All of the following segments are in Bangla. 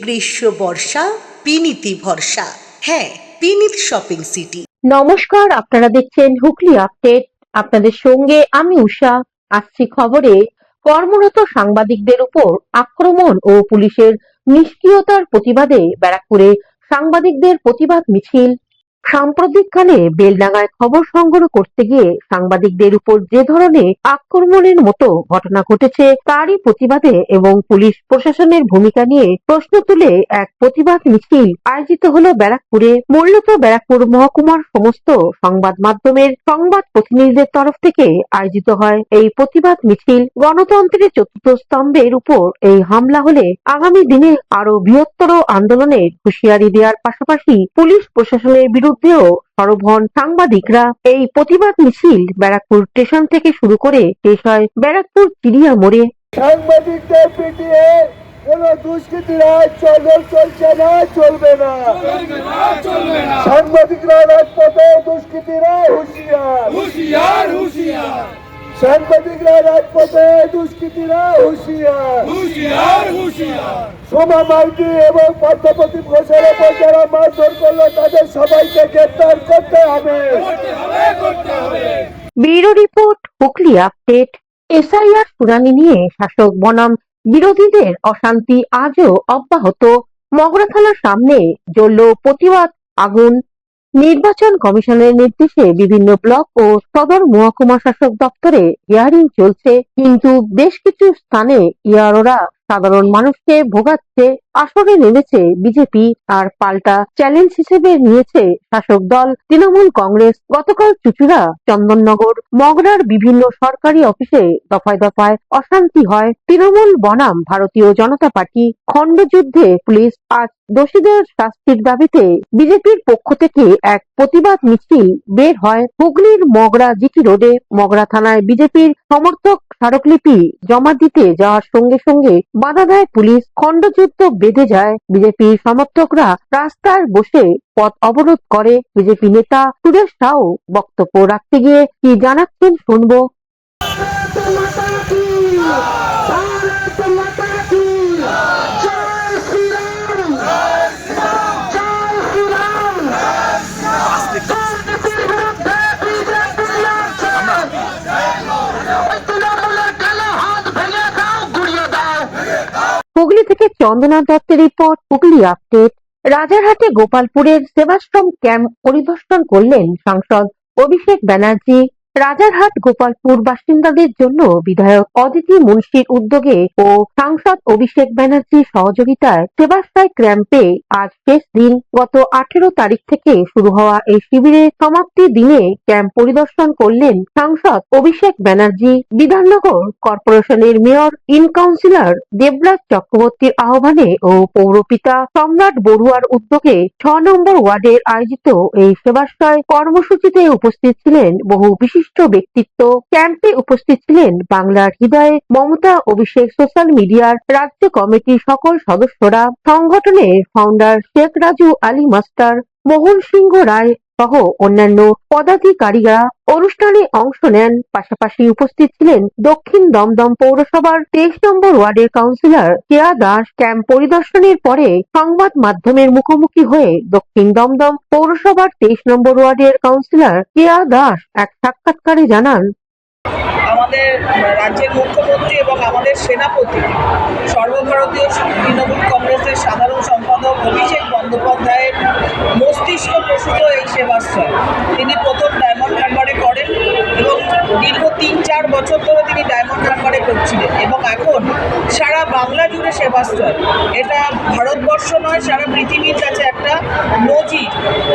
গ্রীষ্ম বর্ষা বিনীতি ভরসা। হ্যাঁ, বিনীত শপিং সিটি। নমস্কার, আপনারা দেখছেন হুগলি আপডেট। আপনাদের সঙ্গে আমি উষা। আসছি খবরে। কর্মরত সাংবাদিকদের উপর আক্রমণ ও পুলিশের নিষ্ক্রিয়তার প্রতিবাদে ব্যারাকপুরে সাংবাদিকদের প্রতিবাদ মিছিল। সাম্প্রতিককালে বেলডাঙ্গায় খবর সংগ্রহ করতে গিয়ে সাংবাদিকদের উপর যে ধরনের আক্রমণের মতো ঘটনা ঘটেছে তারই প্রতিবাদে এবং পুলিশ প্রশাসনের ভূমিকা নিয়ে প্রশ্ন তুলে এক প্রতিবাদ মিছিল আয়োজিত হলো ব্যারাকপুরে। মূলত ব্যারাকপুর মহকুমার সমস্ত সংবাদ মাধ্যমের সংবাদ প্রতিনিধিদের তরফ থেকে আয়োজিত হয় এই প্রতিবাদ মিছিল। গণতন্ত্রের চতুর্থ স্তম্ভের উপর এই হামলা হলে আগামী দিনে আরো বৃহত্তর আন্দোলনের হুঁশিয়ারি দেওয়ার পাশাপাশি পুলিশ প্রশাসনের বিরুদ্ধেও সরব হন সাংবাদিকরা। এই প্রতিবাদ মিছিল ব্যারাকপুর স্টেশন থেকে শুরু করে শেষ হয় ব্যারাকপুর চিড়িয়া মোড়ে। সাংবাদিকদের পিটিয়ে কোন দুষ্কৃতীরা চলছে না, চলবে না। সাংবাদিকরা রাজপথে, দুষ্কৃতীরা হুঁশিয়ার, হুঁশিয়ার, হুঁশিয়ার। সাংবাদিকরা রাজপথে, দুষ্কৃতীরা হুঁশিয়ার, হুঁশিয়ার, হুঁশিয়ার। সোমা মাইতি এবং পদ্মপতি ঘোষের ওপর যারা মারধর করলো তাদের সবাইকে গ্রেপ্তার করতে হবে। Bureau report, Hooghly update. SIR শুনানি নিয়ে শাসক বনাম বিরোধীদের অশান্তি আজও অব্যাহত। মগরা থানার সামনে জ্বলল প্রতিবাদ আগুন। নির্বাচন কমিশনের নির্দেশে বিভিন্ন ব্লক ও সদর মহকুমা শাসক দপ্তরে হিয়ারিং চলছে, কিন্তু বেশ কিছু স্থানে ইআরওরা সাধারণ মানুষকে ভোগাচ্ছে। আসরে নেমেছে বিজেপি, আর পাল্টা চ্যালেঞ্জ হিসেবে নিয়েছে শাসক দল তৃণমূল কংগ্রেস। গতকাল চুঁচুড়া, চন্দননগর, মগরার বিভিন্ন সরকারি অফিসে দফায় দফায় অশান্তি হয়। তৃণমূল বনাম ভারতীয় জনতা পার্টি খণ্ডযুদ্ধে পুলিশ আজ দোষীদের শাস্তির দাবিতে বিজেপির পক্ষ থেকে এক প্রতিবাদ মিছিল বের হয় হুগলির মগরা জিটি রোডে। মগরা থানায় বিজেপির সমর্থক স্মারকলিপি জমা দিতে যাওয়ার সঙ্গে সঙ্গে বাধা দেয় পুলিশ। খণ্ডযুদ্ধ বেঁধে যায়। বিজেপির সমর্থকরা রাস্তায় বসে পথ অবরোধ করে। বিজেপি নেতা সুরেশ সাউ বক্তব্য রাখতে গিয়ে কি জানাচ্ছেন শুনবো। হুগলি থেকে চন্দনা দত্তের রিপোর্ট, হুগলি আপডেট। রাজারহাটে গোপালপুরের সেবাশ্রম ক্যাম্প পরিদর্শন করলেন সাংসদ অভিষেক ব্যানার্জি। রাজারহাট গোপালপুর বাসিন্দাদের জন্য বিধায়ক অদিতি মুন্সির উদ্যোগে ও সাংসদ অভিষেক ব্যানার্জির সহযোগিতায় সেবাশ্রয় ক্যাম্পে আজ শেষ দিন। গত 18 তারিখ থেকে শুরু হওয়া এই শিবিরের সমাপ্তির দিনে ক্যাম্প পরিদর্শন করলেন সাংসদ অভিষেক ব্যানার্জি। বিধাননগর কর্পোরেশনের মেয়র ইন কাউন্সিলর দেবরাজ চক্রবর্তীর আহ্বানে ও পৌরপিতা সম্রাট বড়ুয়ার উদ্যোগে 6 নম্বর ওয়ার্ডের আয়োজিত এই সেবাশ্রয় কর্মসূচিতে উপস্থিত ছিলেন বহু বিশিষ্ট ব্যক্তিত্ব। ক্যাম্পে উপস্থিত ছিলেন বাংলার হৃদয়ে মমতা অভিষেক সোশ্যাল মিডিয়ার রাজ্য কমিটির সকল সদস্যরা, সংগঠনের ফাউন্ডার শেখ রাজু আলী মাস্টার, মোহন সিংহ রায় সহ অন্যান্য পদাধিকারীরা অনুষ্ঠানে অংশ নেন। পাশাপাশি উপস্থিত ছিলেন দক্ষিণ দমদম পৌরসভার 23 নম্বর ওয়ার্ডের কাউন্সিলর কেয়া দাস। ক্যাম্প পরিদর্শনের পরে সংবাদ মাধ্যমের মুখোমুখি হয়ে দক্ষিণ দমদম পৌরসভার 23 নম্বর ওয়ার্ডের কাউন্সিলর কেয়া দাস এক সাক্ষাৎকারে জানান, আমাদের রাজ্যের মুখ্যমন্ত্রী এবং আমাদের সেনাপতি সর্বভারতীয় তৃণমূল কংগ্রেসের সাধারণ সম্পাদক অভিষেক বন্দ্যোপাধ্যায়ের মস্তিষ্ক প্রসূত এই সেবাশ্রয় তিনি প্রথম ডায়মন্ড হারবারে করেন এবং দীর্ঘ 3-4 বছর ধরে তিনি ডায়মন্ড হারবারে করছিলেন এবং এখন সারা বাংলা জুড়ে সেবাশ্রয়। এটা ভারতবর্ষ নয়, সারা পৃথিবীর কাছে একটা নজির।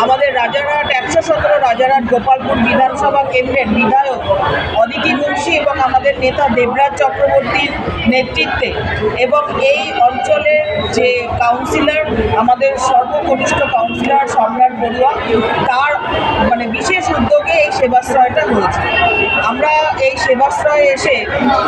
আমাদের রাজারহাট 117 রাজারহাট গোপালপুর বিধানসভা কেন্দ্রের বিধায়ক অদিতি মুন্সি এবং আমাদের নেতা দেবরাজ চক্রবর্তীর নেতৃত্বে এবং এই অঞ্চলের যে কাউন্সিলর আমাদের সর্বকনিষ্ঠ কাউন্সিলর সম্রাট বড়ুয়া তার বিশেষ উদ্যোগে এই সেবাশ্রয়টা হয়েছে। আমরা এই সেবাশ্রয়ে এসে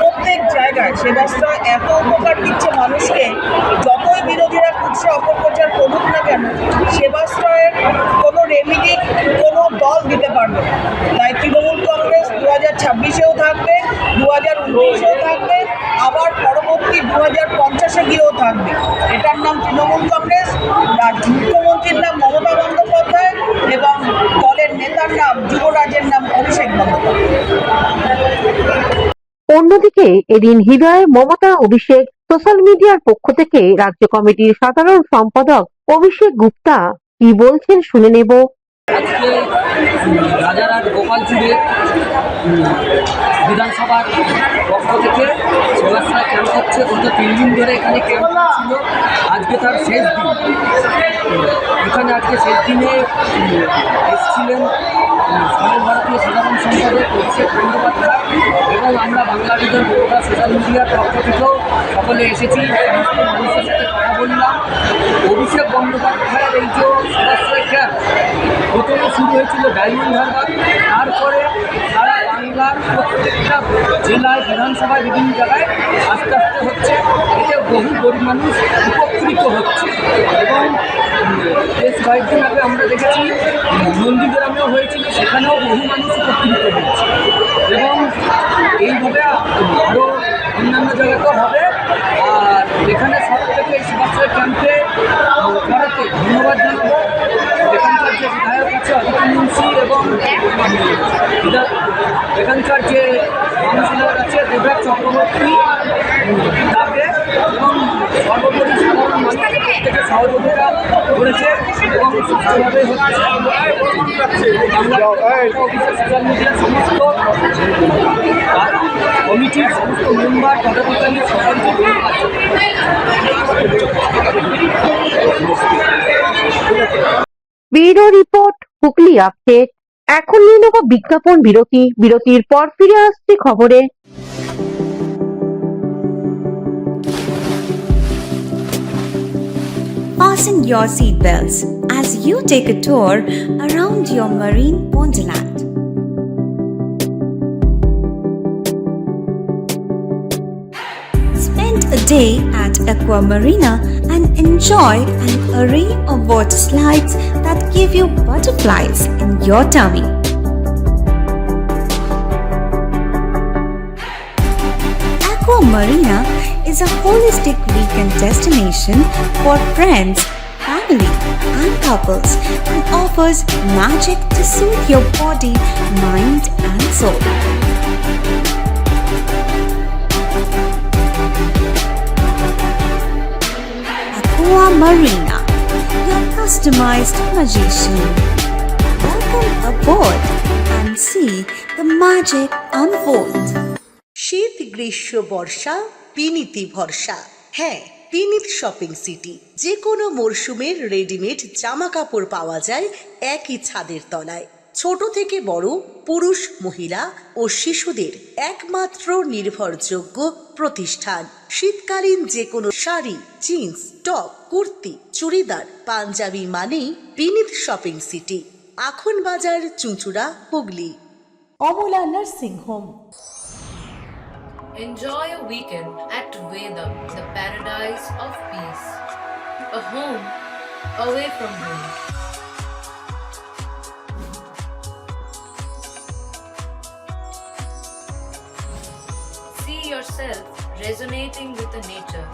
প্রত্যেক জায়গায় সেবাশ্রয় এত উপকার দিচ্ছে মানুষকে, যতই বিরোধীরা কুৎসা অপপ্রচার করুক না কেন সেবাশ্রয়ের কোনো রেমিডি কোনো দল দিতে পারবে না। তাই তৃণমূল কংগ্রেস 2026-এও থাকবে, 2019-এও থাকবে, আবার পরবর্তী 2050-এ গিয়েও থাকবে। এটার নাম তৃণমূল কংগ্রেস, মুখ্যমন্ত্রীর নাম মমতা বন্দ্যোপাধ্যায় এবং দলের নেতার নাম যুবরাজের নাম অভিষেক বন্দ্যোপাধ্যায়। অন্যদিকে এদিন হৃদয়ে মমতা অভিষেক সোশ্যাল মিডিয়ার পক্ষ থেকে রাজ্য কমিটির সাধারণ সম্পাদক অভিষেক গুপ্তা কি বলছেন শুনে নেব। আজকে রাজারহাট গোপালপুরে বিধানসভার পক্ষ থেকে সেবাশ্রয় ক্যাম্প হচ্ছে। গত 3 দিন ধরে এখানে ক্যাম্প ছিল, আজকে তার শেষ দিন। এখানে আজকে শেষ দিনে এসেছিলেন সর্বভারতীয় সাধারণ সম্পাদক অভিষেক বন্দ্যোপাধ্যায় এবং আমরা বাংলা বিধান গোটা সোশ্যাল মিডিয়ার পক্ষ থেকেও সকলে এসেছি, সমস্ত মানুষের সাথে কথা বললাম। অভিষেক বন্দ্যোপাধ্যায়ের এই যে সেবাশ্রয় ক্যাম্প প্রথমে শুরু হয়েছিল ডায়মন্ড হারবার, তারপরে সারা বাংলার প্রত্যেকটা জেলায় বিধানসভায় বিভিন্ন জায়গায় আস্তে আস্তে হচ্ছে। এতে বহু গরিব মানুষ উপকৃত হচ্ছে এবং বেশ কয়েকদিন আগে আমরা দেখেছি নন্দীগ্রামেও হয়েছিল, সেখানেও বহু মানুষ উপকৃত হচ্ছে এবং এইভাবে আরও অন্যান্য জায়গাতেও হবে। আর এখানে সব থেকে এই সেবাশ্রয় ক্যাম্পে করাতে ধন্যবাদ জানাবো এখানকার যে বিধায়ক আছে অজিত মুন্সি এবং এখানকার যে কাউন্সিলর আছে দেবরাজ চক্রবর্তী তাকে এবং সর্বোপরি সাধারণ মানুষের প্রত্যেকে সহযোগিতা করেছে এবং সুস্থভাবে হচ্ছে। সোশ্যাল মিডিয়ার সমস্ত কমিটির সমস্ত মেম্বার পদাধিকারী সকলকে ধন্যবাদ। Bureau report, Hooghly update. এখন নিয়ে নেব বিজ্ঞাপন বিরতি। বিরতির পর ফিরে আসছি খবরে। Fasten your seatbelts as you take a tour around your marine wonderland. Spend a day at Aqua Marina and enjoy an array of water slides that give you butterflies in your tummy. Aqua Marina is a holistic weekend destination for friends, family, and couples and offers magic to soothe your body, mind, and soul. Aqua Marina, your customized magician. Welcome aboard and see the magic unfold. শীত গ্রীষ্ম বর্ষা পিনিতি ভরসা। হ্যাঁ, পিনিত শপিং সিটি। যে কোনো মরশুমের রেডিমেড জামা কাপড় পাওয়া যায় একই ছাদের তলায়। ছোট থেকে বড়, পুরুষ, মহিলা ও শিশুদের একমাত্র নির্ভরযোগ্য প্রতিষ্ঠান। শীতকালীন যে কোনো শাড়ি, জিন্স, টপ, কুর্তি, চুড়িদার, পাঞ্জাবি মানেই পিনিত শপিং সিটি। আখন বাজার, চুঁচুড়া, Hooghly. Amala nursing home. Enjoy a weekend at Vedam, the paradise of peace. A home away from home. See yourself resonating with the nature.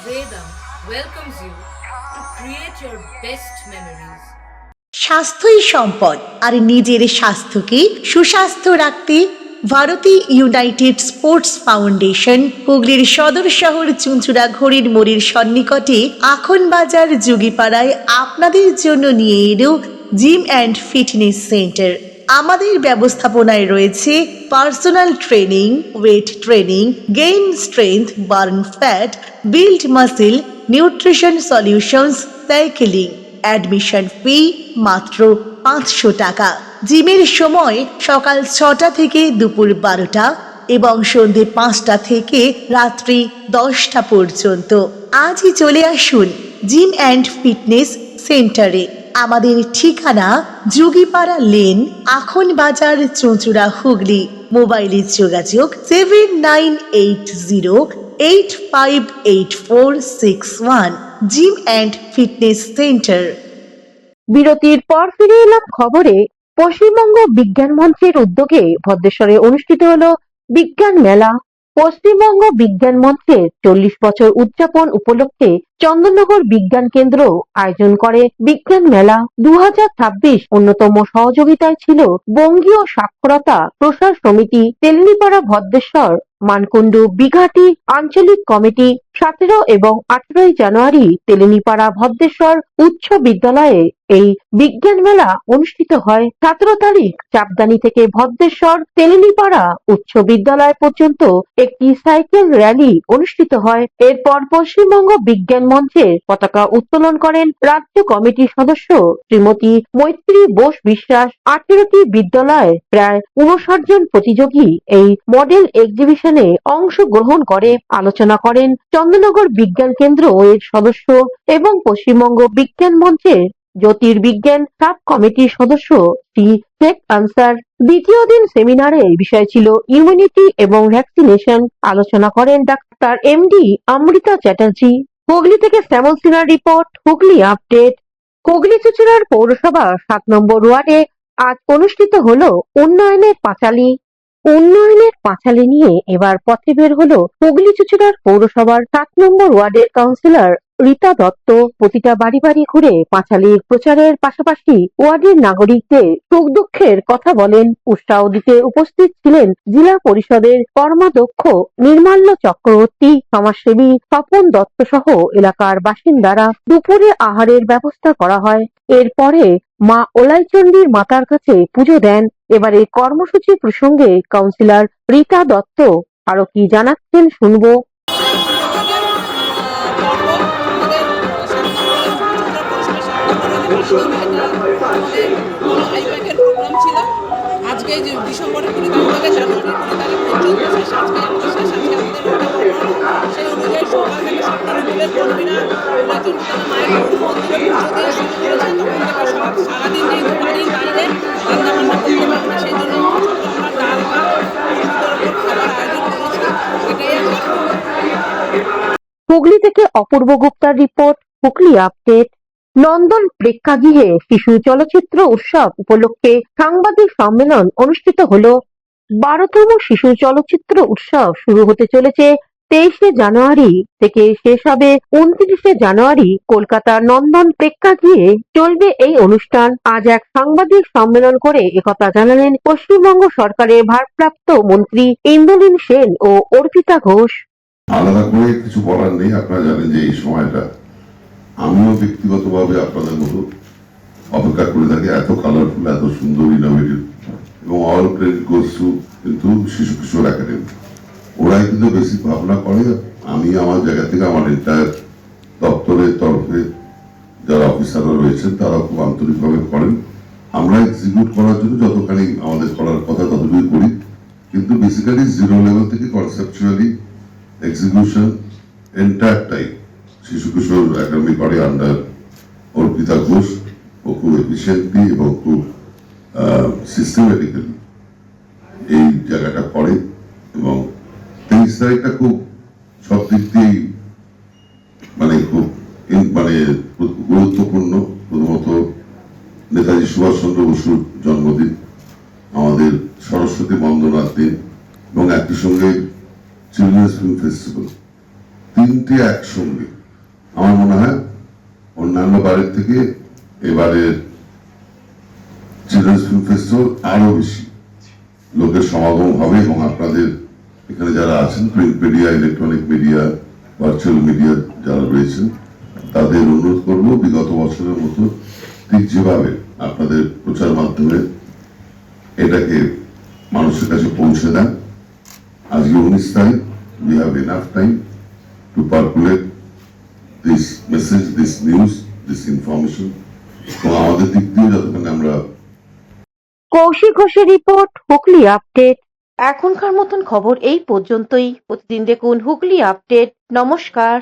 Vedam welcomes you to create your best memories. স্বাস্থ্যই সম্পদ, আর নিজের স্বাস্থ্যকে সুস্বাস্থ্য রাখতে ভারতী ইউনাইটেড স্পোর্টস ফাউন্ডেশন হুগলির সদর শহর চুঁচুড়া ঘড়ির মোড়ের সন্নিকটে আখন বাজার যুগিপাড়ায় আপনাদের জন্য নিয়ে এলো জিম অ্যান্ড ফিটনেস সেন্টার। আমাদের ব্যবস্থাপনায় রয়েছে personal training, weight training, gain strength, burn fat, build muscle, nutrition solutions, cycling. Admission ফি মাত্র 500 টাকা। জিমের সময় সকাল 6টা থেকে দুপুর 12টা এবং সন্ধে 5টা থেকে রাত্রি 10টা পর্যন্ত। আজই চলে আসুন জিম অ্যান্ড ফিটনেস সেন্টারে। আমাদের ঠিকানা যুগিপাড়া লেন, আখন বাজার, চুঁচুড়া, হুগলি। মোবাইলের যোগাযোগ 7980858461। Gym and fitness centre. বিরতির পর ফিরে এলাম খবরে। পশ্চিমবঙ্গ বিজ্ঞান মঞ্চের উদ্যোগে ভদ্রেশ্বরে অনুষ্ঠিত হলো বিজ্ঞান মেলা। পশ্চিমবঙ্গ বিজ্ঞান মঞ্চের 40 বছর উদযাপন উপলক্ষে চন্দননগর বিজ্ঞান কেন্দ্র আয়োজন করে বিজ্ঞান মেলা 2026। অন্যতম সহযোগিতায় ছিল বঙ্গীয় সাক্ষরতা প্রসার সমিতি, তেলনিপাড়া ভদ্রেশ্বর মানকুণ্ডু বিঘাটি আঞ্চলিক কমিটি। 17 এবং 18 জানুয়ারি তেলেনীপাড়া ভদ্রেশ্বর উচ্চ বিদ্যালয়ে এই বিজ্ঞান মেলা অনুষ্ঠিত হয়। 17 তারিখ চাপদানি থেকে ভদ্রেশ্বর তেলেনীপাড়া উচ্চ বিদ্যালয় পর্যন্ত একটি সাইকেল র্যালি অনুষ্ঠিত হয়। এরপর পশ্চিমবঙ্গ বিজ্ঞান মঞ্চের পতাকা উত্তোলন করেন রাজ্য কমিটির সদস্য শ্রীমতী মৈত্রী বোস বিশ্বাস। 18টি বিদ্যালয় প্রায় 59 জন প্রতিযোগী এই মডেল এক্সিবিশনে অংশগ্রহণ করে। আলোচনা করেন চন্দননগর বিজ্ঞান কেন্দ্র এর সদস্য এবং পশ্চিমবঙ্গ বিজ্ঞান মঞ্চের জ্যোতির্বিজ্ঞান সাব কমিটির সদস্য শ্রী শেখ আনসার। দ্বিতীয় দিন সেমিনারের বিষয় ছিল ইমিউনিটি এবং ভ্যাকসিনেশন। আলোচনা করেন ডাক্তার এমডি অমৃতা চ্যাটার্জি। হুগলি থেকে শ্যামল সিনহার রিপোর্ট, হুগলি আপডেট। হুগলি চুঁচুড়ার পৌরসভা 7 নম্বর ওয়ার্ডে আজ অনুষ্ঠিত হলো উন্নয়নের পাঁচালী। উন্নয়নের পাঁচালী নিয়ে এবার পথে বের হলো হুগলি চুঁচুড়ার পৌরসভার 7 নম্বর ওয়ার্ডের কাউন্সিলর রীতা দত্ত। প্রতিটা বাড়ি বাড়ি ঘুরে পাঁচালীর প্রচারের পাশাপাশি ওয়ার্ডের নাগরিকদের সুখ দুঃখের কথা বলেন। উৎসাহ দিতে উপস্থিত ছিলেন জেলা পরিষদের কর্মাধ্যক্ষ নির্মাল্য চক্রবর্তী, সমাজসেবী স্বপন দত্ত সহ এলাকার বাসিন্দারা। দুপুরে আহারের ব্যবস্থা করা হয়। এরপরে মা ওলাইচণ্ডীর মাতার কাছে পুজো দেন। এবারে কর্মসূচি প্রসঙ্গে কাউন্সিলর রীতা দত্ত আরো কি জানাচ্ছেন শুনবো। প্রোগ্রাম ছিল আজকে যে ডিসেম্বরের 20 তারিখ থেকে জানুয়ারির 20 তারিখ পর্যন্ত শেষ। আজকে আমাদের শেষ। আজকে আমাদের সেই অনুযায়ী সকাল থেকে সপ্তাহের কর্মীরা মায়ের মন্দিরে পুজো দিয়ে শুরু করেছে। তখন থেকে সারাদিন যেহেতু বাড়ির বাইরে রান্নাবান্না করতে পারবো না, সেই জন্য আমরা ডাল ভাত খাবার আয়োজন করেছি। এটাই হুগলি থেকে অপূর্ব গুপ্তার রিপোর্ট, হুগলি আপডেট। নন্দন প্রেক্ষাগৃহে শিশু চলচ্চিত্র উৎসব উপলক্ষে সাংবাদিক সম্মেলন অনুষ্ঠিত হলো। 12তম শিশু চলচ্চিত্র উৎসব শুরু হতে চলেছে 23শে জানুয়ারি থেকে শেষ হবে 29শে জানুয়ারি। কলকাতার নন্দন প্রেক্ষাগৃহে চলবে এই অনুষ্ঠান। আজ এক সাংবাদিক সম্মেলন করে একথা জানালেন পশ্চিমবঙ্গ সরকারের ভারপ্রাপ্ত মন্ত্রী ইন্দ্রনীল সেন ও অর্পিতা ঘোষ। আলাদা করে কিছু বলার নেই। আপনারা জানেন যে এই সময়টা আমিও ব্যক্তিগতভাবে আপনাদের মতো অপেক্ষা করে থাকি। এত কালারফুল, এত সুন্দর, ইনোভেটিভ এবং অল ক্রেডিট গোস টু কিন্তু শিশু কিশোর একাডেমি। ওরাই কিন্তু বেশি ভাবনা করে। আমি আমার জায়গা থেকে আমার এন্টায়ার দপ্তরের তরফে যারা অফিসাররা রয়েছেন তারা খুব আন্তরিকভাবে করেন। আমরা এক্সিকিউট করার জন্য যতখানি আমাদের করার কথা ততটুকুই করি, কিন্তু বেসিক্যালি জিরো লেভেল থেকে কনসেপচুয়ালি এক্সিকিউশন এন্টায়ারটাই শিশু কিশোর একাডেমি করে আন্ডার অর্পিতা ঘোষ। ও খুব এফিসিয়েন্টলি এবং খুব সিস্টেমেটিক্যালি এই জায়গাটা করে এবং 23 তারিখটা খুব সব দিক দিয়েই খুব গুরুত্বপূর্ণ। প্রথমত নেতাজি সুভাষচন্দ্র বসুর জন্মদিন, আমাদের সরস্বতী বন্দনার দিন এবং একই সঙ্গে চিলড্রেন্স ফিল্ম ফেস্টিভ্যাল, তিনটে একসঙ্গে। আমার মনে হয় অন্যান্য বারের থেকে এবারের চিলড্রেন্স ফিল্ম ফেস্টিভ্যাল আরো বেশি লোকের সমাগম হবে এবং আপনাদের এখানে যারা আছেন print media, electronic media, virtual media যারা রয়েছেন তাদের অনুরোধ করব বিগত বছরের মতো ঠিক যেভাবে আপনাদের প্রচার মাধ্যমে এটাকে মানুষের কাছে পৌঁছে দেন। আজকে 19 তারিখ, we have enough time to percolate this message, this news, this information. তো আমাদের দিক দিয়ে যতক্ষণ আমরা। কৌশিক ঘোষের রিপোর্ট, হুগলি আপডেট। এখনকার মতন খবর এই পর্যন্তই। প্রতিদিন দেখুন হুগলি আপডেট। নমস্কার।